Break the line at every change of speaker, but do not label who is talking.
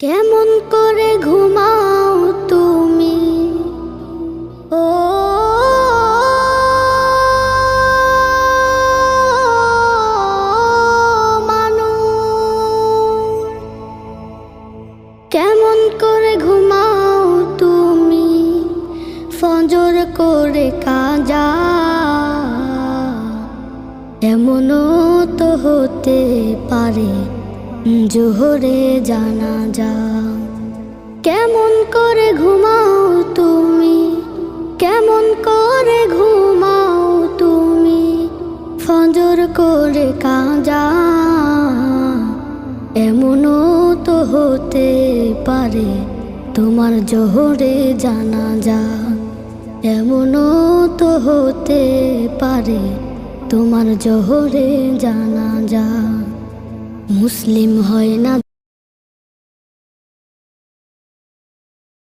কেমন করে ঘুমাও তুমি ও মানুষ, কেমন করে ঘুমাও তুমি ফজর করে কাজা, এমনও তো হতে পারে জোহরে জানাজা। কেমন করে ঘুমাও তুমি, কেমন করে ঘুমাও তুমি ফজর করে কাজা, এমনও তো হতে পারে তোমার জোহরে জানাজা, এমনও তো হতে পারে তোমার জোহরে জানাজা। মুসলিম হয় না